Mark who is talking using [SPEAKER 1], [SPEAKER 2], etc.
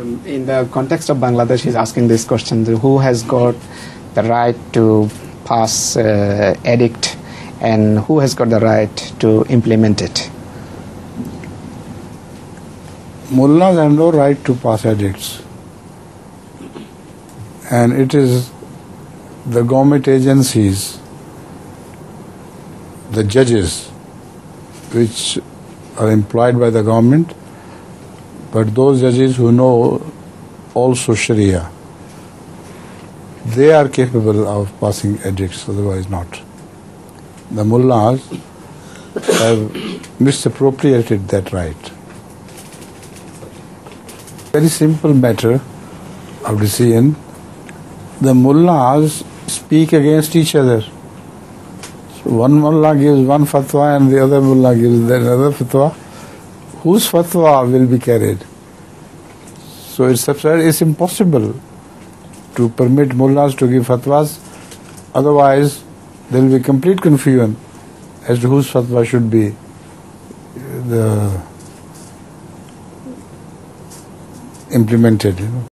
[SPEAKER 1] In the context of Bangladesh, he's asking this question: who has got the right to pass edict, and who has got the right to implement it?
[SPEAKER 2] Mullahs have no right to pass edicts, and it is the government agencies, the judges, which are employed by the government, but those judges who know also Sharia, they are capable of passing edicts, otherwise not. The mullahs have misappropriated that right. Very simple matter of decision. The mullahs speak against each other. So one mullah gives one fatwa and the other mullah gives another fatwa. Whose fatwa will be carried? So it's impossible to permit mullahs to give fatwas. Otherwise, there will be complete confusion as to whose fatwa should be implemented.